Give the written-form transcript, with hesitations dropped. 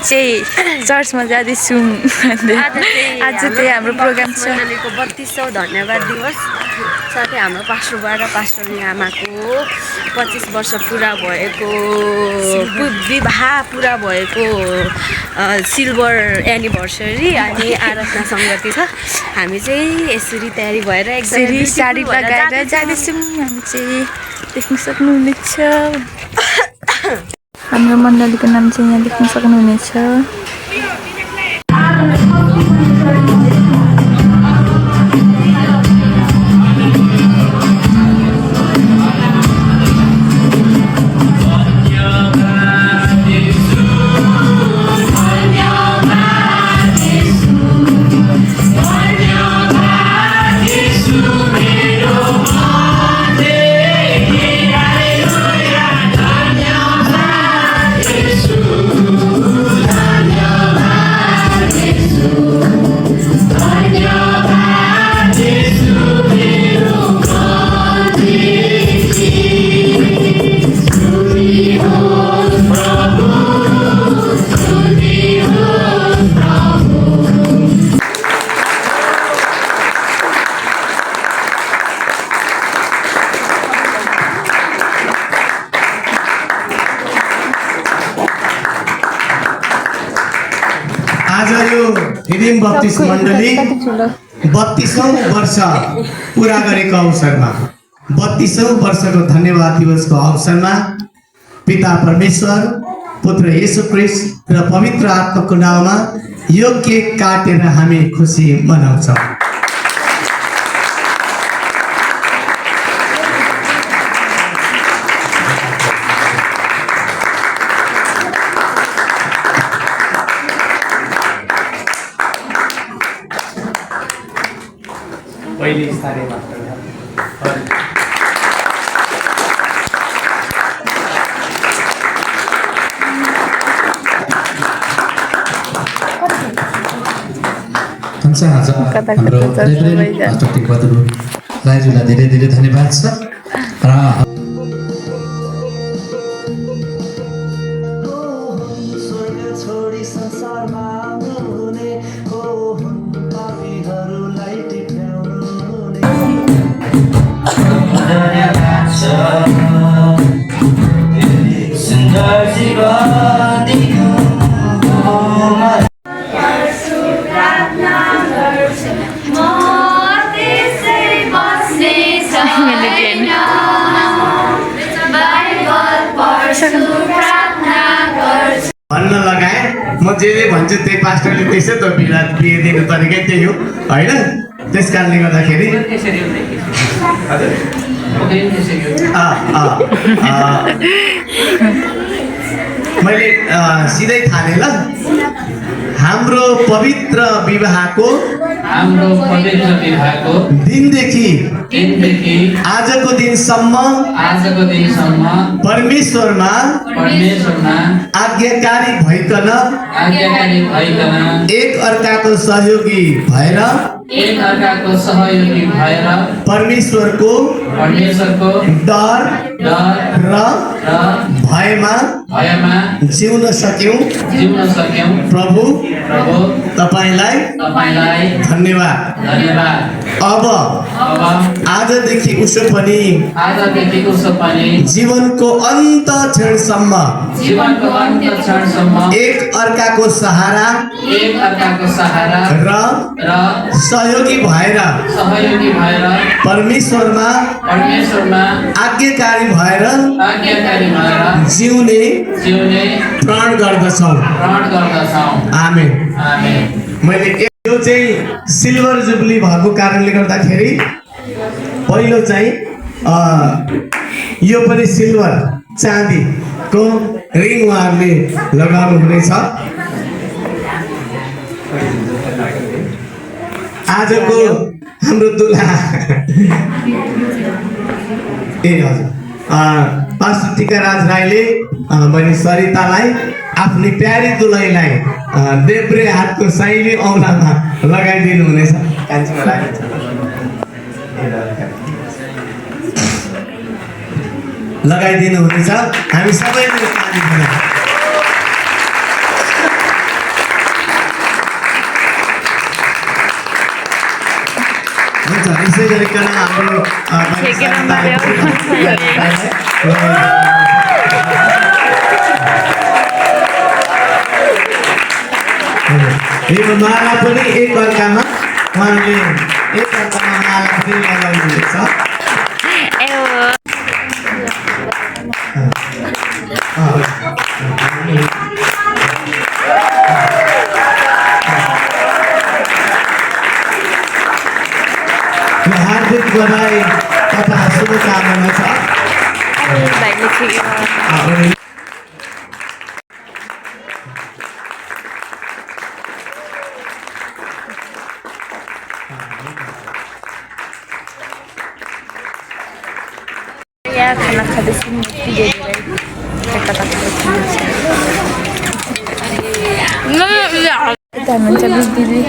चाहिँ चर्चमा जाँदैछौँ। आज चाहिँ हाम्रो प्रोग्राम छ। 32औं धन्यवाद दिवस। साथै हाम्रो पास्टर र पास्टरनी आमाको 25 वर्ष पुरा भएको विवाह पुरा भएको सिल्भर एनिभर्सरी अनि आराधना संगति छ। हामी चाहिँ यसरी तयारी भएर एकदमै साडी लगाएर जाँदैछौँ। हामी चाहिँ देख्न सक्नुहुनेछ। हाम्रो मण्डलीको नाम चाहिँ यहाँ देख्न सक्नुहुनेछ। आज यो रिडिम बप्तिस्ट मण्डली 32औं वर्ष पुरा गरेको अवसरमा 32औं वर्षको धन्यवाद दिवसको अवसरमा पिता परमेश्वर, पुत्र येशू ख्रीष्ट र पवित्र आत्माको नाममा यो केक काटेर हामी खुसी मनाउँछौँ। पहिले स्थानीय हाम्रो राजुलाई धेरै धेरै धन्यवाद छ र भन्न लगाए म जे भन्छु त्यही पास्टरले त्यसै त बिहे दिने तरिकै त्यही हो होइन। त्यस कारणले गर्दाखेरि मैले सिधै थालेँ ल। हाम्रो पवित्र विवाहको दिनदेखि आजको दिनसम्म परमेश्वरमा आज्ञाकारी भइकन एक अर्काको सहयोगी भएर परमेश्वरको डर र भयमा जिउन सक्यौं। प्रभु तपाईलाई धन्यवाद। अब आजदेखि उसो पनि जीवनको अन्त क्षणसम्म एक अर्काको सहारा र सहयोगी भएर परमेश्वरमा आज्ञाकारी भएर जिउने प्रण गर्दछौँ। आमेन। मैले यो चाहिँ सिल्भर जुबली भएको कारणले गर्दाखेरि पहिलो चाहिँ यो पनि सिल्भर चाँदीको रिङ उहाँहरूले लगाउनु हुनेछ। आजको हाम्रो दुल्हा हजुर पास्टर टिकाराज राईले बहिनी सरितालाई आफ्नी प्यारी दुलहीलाई देब्रे हातको साइली औँलामा लगाइदिनु हुनेछ। लगाइदिनु हुनेछ। हामी सबैले हुन्छ यसै गरिकन हाम्रो छेकेर मार्यो। यो माला पनि एक अर्कामा उहाँले एक अर्कामा माला पनि लगाउनुहुनेछ। हार्दिक बधाई तथा शुभकामना छ। भाइले छेकेर यहाँ खाना खाँदैछु यति धेरै यता हुनुहुन्छ बिस दिदी